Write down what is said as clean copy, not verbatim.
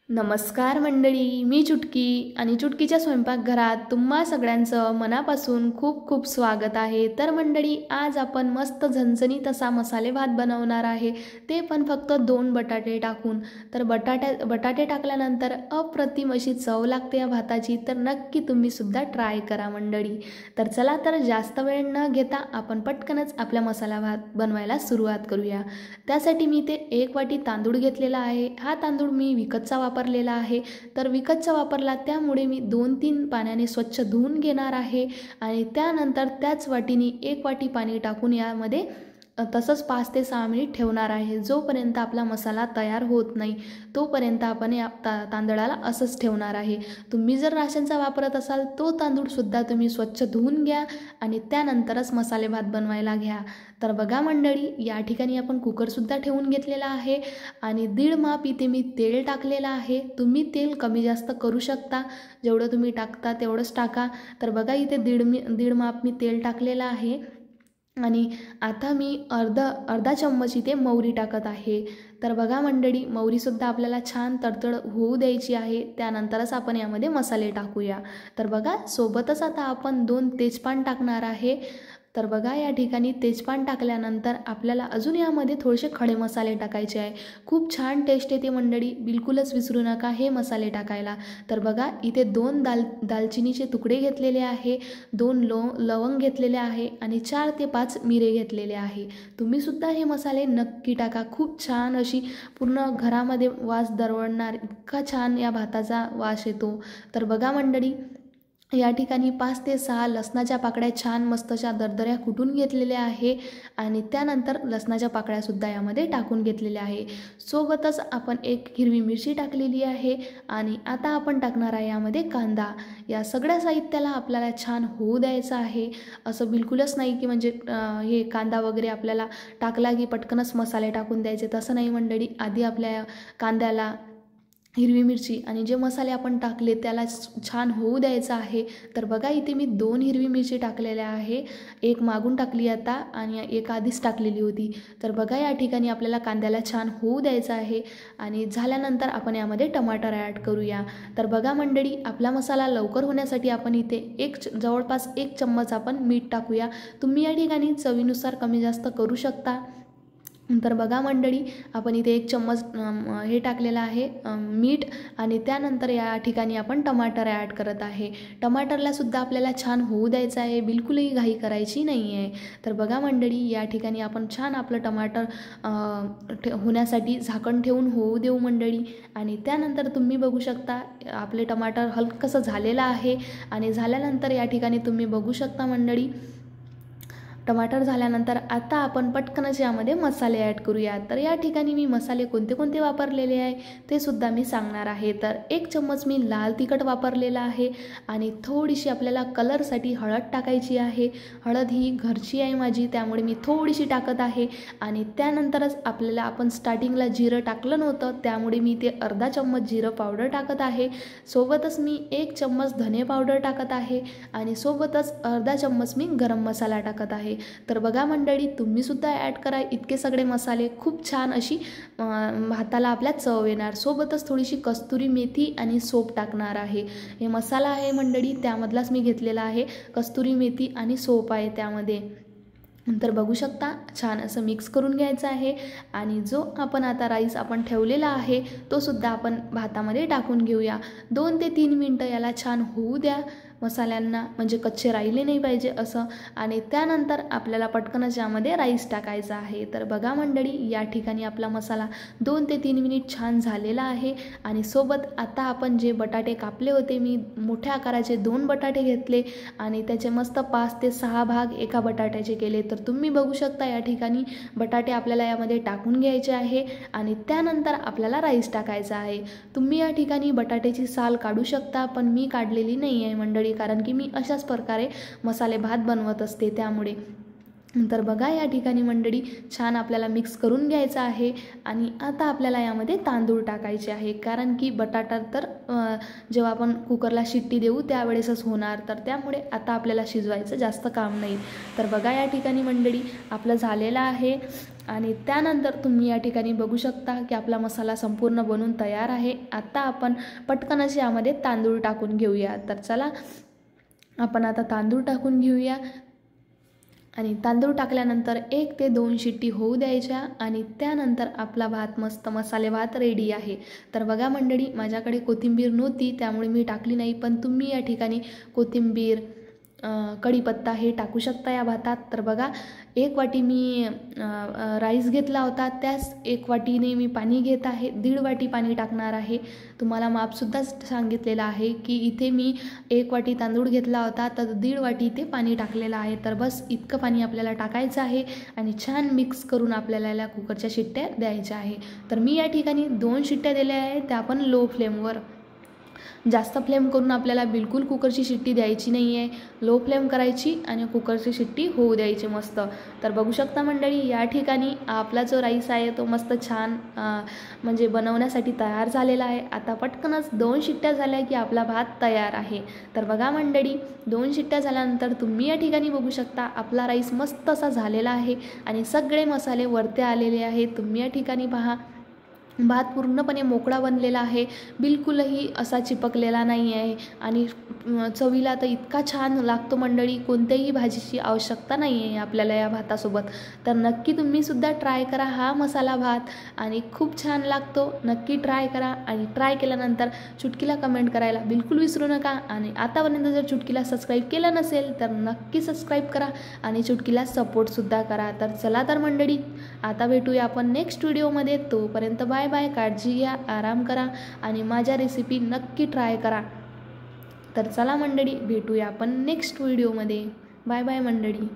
नमस्कार मंडळी, मी चुटकी आणि चुटकीच्या स्वयंपाकघरात तुम्हा सगळ्यांचं मनापासून खूप खूप स्वागत आहे। तर मंडळी, आज आपण मस्त झणझणीत असा मसाले भात बनवणार आहे, ते पण फक्त 2 बटाटे टाकून। तर बटाटे टाकल्यानंतर अप्रतिम अशी चव लागते या भाताची, तर नक्की तुम्ही सुद्धा ट्राय करा मंडळी। तर चला, तर जास्त वेळ न घेता आपण पटकनच आपला मसाला भात बनवायला सुरुवात करूया। त्यासाठी मी ते 1 वाटी तांदूळ घेतलेला आहे। हा तांदूळ मी विकतचा वापरलेला आहे। तर विकतचा वापरला त्यामुळे मी 2-3 पाण्याने स्वच्छ धुवून घेणार आहे आणि त्यानंतर त्याच वाटीने 1 वाटी पाणी टाकून यामध्ये तसंच 5 ते 6 मिनिट ठेवणार आहे। जोपर्यंत आपला मसाला तयार होत नाही तोपर्यंत आपण या तांदळाला असंच ठेवणार आहे। तुम्ही जर राशनचा वापरत असाल तो तांदूळसुद्धा तुम्ही स्वच्छ धुवून घ्या आणि त्यानंतरच मसाले भात बनवायला घ्या। तर बघा मंडळी, या ठिकाणी आपण कुकरसुद्धा ठेवून घेतलेला आहे आणि 1.5 माप इथे मी तेल टाकलेलं आहे। तुम्ही तेल कमी जास्त करू शकता, जेवढं तुम्ही टाकता तेवढंच टाका। तर बघा, इथे 1.5 माप मी तेल टाकलेलं आहे आणि आता मी अर्धा चम्मच इथे मोहरी टाकत आहे। तर बघा मंडळी, मोहरीसुद्धा आपल्याला छान तडतड होऊ द्यायची आहे, त्यानंतरच आपण यामध्ये मसाले टाकूया। तर बघा, सोबतच आता आपण 2 तेजपान टाकणार आहे। तर बघा, या ठिकाणी तेजपान टाकल्यानंतर आपल्याला अजून यामध्ये थोडेसे खडे मसाले टाकायचे आहे। खूप छान टेस्ट येते मंडळी, बिलकुलच विसरू नका हे मसाले टाकायला। तर बघा, इथे 2 दालचिनीचे तुकडे घेतलेले आहे, 2 लवंग घेतलेले आहे आणि 4 ते 5 मिरे घेतलेले आहे। तुम्हीसुद्धा हे मसाले नक्की टाका, खूप छान अशी पूर्ण घरामध्ये वास दरवळणार इतका छान या भाताचा वास येतो। तर बघा मंडळी, या ठिकाणी 5 ते 6 लसणाच्या पाकळ्या छान मस्त अशा दरदऱ्या कुटून घेतलेल्या आहे आणि त्यानंतर लसणाच्या पाकळ्यासुद्धा यामध्ये टाकून घेतलेल्या आहे। सोबतच आपण 1 हिरवी मिरची टाकलेली आहे आणि आता आपण टाकणार आहे यामध्ये कांदा। या सगळ्या साहित्याला आपल्याला छान होऊ द्यायचं आहे। असं बिलकुलच नाही की म्हणजे हे कांदा वगैरे आपल्याला टाकला की पटकनच मसाले टाकून द्यायचे, तसं नाही मंडळी। आधी आपल्या कांद्याला हिरवी मिरची आणि जे मसाले आपण टाकले त्याला छान होऊ द्यायचं आहे। तर बघा, इथे मी 2 हिरवी मिरची टाकलेल्या आहे, 1 मागून टाकली आता आणि 1 आधीच टाकलेली होती। तर बघा, या ठिकाणी आपल्याला कांद्याला छान होऊ द्यायचं आहे आणि झाल्यानंतर आपण यामध्ये टमाटर ॲड करूया। तर बघा मंडळी, आपला मसाला लवकर होण्यासाठी आपण इथे जवळपास 1 चम्मच आपण मीठ टाकूया। तुम्ही या ठिकाणी चवीनुसार कमी जास्त करू शकता। तर बघा मंडळी, आपण इथे 1 चम्मच हे टाकलेलं आहे मीठ आणि त्यानंतर या ठिकाणी आपण टमाटर ॲड करत आहे। टमाटरला सुद्धा आपल्याला छान होऊ द्यायचं आहे, बिलकुलही घाई करायची नाही आहे। तर बघा मंडळी, या ठिकाणी आपण छान आपलं टमाटर होण्यासाठी झाकण ठेवून होऊ देऊ मंडळी आणि त्यानंतर तुम्ही बघू शकता आपले टमाटर हलकंसं झालेलं आहे आणि झाल्यानंतर या ठिकाणी तुम्ही बघू शकता मंडळी, टमाटर झाल्यानंतर आता आपण पटकनच यामध्ये मसाले ॲड करूया। तर या ठिकाणी मी मसाले कोणते कोणते वापरलेले आहे ते सुद्धा मी सांगणार आहे। तर 1 चम्मच मी लाल तिखट वापरलेला आहे आणि थोडीशी आपल्याला कलरसाठी हळद टाकायची आहे। हळद ही घरची आहे माझी, त्यामुळे मी थोडीशी टाकत आहे आणि त्यानंतरच आपल्याला आपण स्टार्टिंगला जिरं टाकलं नव्हतं, त्यामुळे मी ते अर्धा चम्मच जिरं पावडर टाकत आहे। सोबतच मी 1 चम्मच धने पावडर टाकत आहे आणि सोबतच अर्धा चम्मच मी गरम मसाला टाकत आहे। तर बघा मंडळी, तुम्हीसुद्धा ॲड करा इतके सगळे मसाले, खूप छान अशी भाताला आपल्या चव येणार। सोबतच थोडीशी कस्तुरी मेथी आणि सोप टाकणार आहे। हे मसाला आहे मंडळी, त्यामधलाच मी घेतलेला आहे, कस्तुरी मेथी आणि सोप आहे त्यामध्ये। नंतर बघू शकता छान असं मिक्स करून घ्यायचं आहे आणि जो आपण आता राईस आपण ठेवलेला आहे तो सुद्धा आपण भातामध्ये टाकून घेऊया। 2 ते 3 मिनटं याला छान होऊ द्या मसाल्यांना, म्हणजे कच्चे राहिले नाही पाहिजे असं, आणि त्यानंतर आपल्याला पटकनच यामध्ये राईस टाकायचा आहे। तर बघा मंडळी, या ठिकाणी आपला मसाला 2 ते 3 मिनिट छान झालेला आहे आणि सोबत आता आपण जे बटाटे कापले होते, मी मोठ्या आकाराचे 2 बटाटे घेतले आणि त्याचे मस्त 5 ते 6 भाग एका बटाट्याचे केले। तर तुम्ही बघू शकता या ठिकाणी बटाटे आपल्याला यामध्ये टाकून घ्यायचे आहे आणि त्यानंतर आपल्याला राईस टाकायचा आहे। तुम्ही या ठिकाणी बटाट्याची साल काढू शकता, पण मी काढलेली नाही आहे मंडळी, कारण की मी अशाच प्रकारे मसाले भात बनवत असते त्यामुळे। तर बघा या ठिकाणी मंडळी छान आपल्याला मिक्स करून घ्यायचं आहे. आणि आता आपल्याला यामध्ये तांदूळ टाकायचे आहे, कारण की बटाटा तर जेव्हा आपण कुकरला शिट्टी देऊ त्यावेळेसच होणार, तर त्यामुळे आता आपल्याला शिजवायचं जास्त काम नाही. तर बघा या ठिकाणी मंडळी आपलं झालेलं आहे. आणि त्यानंतर तुम्ही या ठिकाणी बघू शकता की आपला मसाला संपूर्ण बनून तयार आहे. आता आपण पटकन असे यामध्ये तांदूळ टाकून घेऊया. तर चला आपण आता तांदूळ टाकून घेऊया. आणि तांदूळ टाकल्यानंतर 1 ते 2 शिट्टी होऊ द्यायच्या आणि त्यानंतर आपला भात मस्त मसाले भात रेडी आहे. तर बघा मंडळी माझ्याकडे कोथिंबीर नव्हती त्यामुळे मी टाकली नाही, पण तुम्ही या ठिकाणी कोथिंबीर कढीपत्ता हे टाकू शकता या भातात. तर बघा 1 वाटी मी राईस घेतला होता, त्याच 1 वाटीने मी पाणी घेत आहे. 1.5 वाटी पाणी टाकणार आहे. तुम्हाला मापसुद्धा सांगितलेलं आहे की इथे मी 1 वाटी तांदूळ घेतला होता तर 1.5 वाटी इथे पाणी टाकलेलं आहे. तर बस इतकं पाणी आपल्याला टाकायचं आहे आणि छान मिक्स करून आपल्याला या कुकरच्या शिट्ट्या द्यायच्या आहे. तर मी या ठिकाणी 2 शिट्ट्या दिल्या आहेत, त्या पण लो फ्लेमवर. जास्त फ्लेम करून आपल्याला बिलकुल कुकरची शिट्टी द्यायची नाही आहे. लो फ्लेम करायची आणि कुकरची शिट्टी होऊ द्यायची मस्त. तर बघू शकता मंडळी या ठिकाणी आपला जो राईस आहे तो मस्त छान म्हणजे बनवण्यासाठी तयार झालेला आहे. आता पटकनच 2 शिट्ट्या झाल्या की आपला भात तयार आहे. तर बघा मंडळी 2 शिट्ट्या झाल्यानंतर तुम्ही या ठिकाणी बघू शकता आपला राईस मस्त असा झालेला आहे आणि सगळे मसाले वरती आलेले आहेत. तुम्ही या ठिकाणी पहा भात पूर्णपणे मोकळा बनलेला आहे, बिलकुलही असा चिपकलेला नाही आहे. आणि चवीला तर इतका छान लागतो मंडळी, कोणत्याही भाजीची आवश्यकता नाही आहे आपल्याला या भातासोबत. तर नक्की तुम्हीसुद्धा ट्राय करा हा मसाला भात आणि खूप छान लागतो. नक्की ट्राय करा आणि ट्राय केल्यानंतर चुटकीला कमेंट करायला बिलकुल विसरू नका. आणि आतापर्यंत जर चुटकीला सबस्क्राईब केलं नसेल तर नक्की सबस्क्राईब करा आणि चुटकीला सपोर्टसुद्धा करा. तर चला तर मंडळी आता भेटूया आपण नेक्स्ट व्हिडिओमध्ये. तोपर्यंत बाय बाय, काळजी घ्या, आराम करा आणि माझ्या रेसिपी नक्की ट्राय करा. तर चला मंडळी भेटूया आपण नेक्स्ट व्हिडिओमध्ये. बाय बाय मंडळी.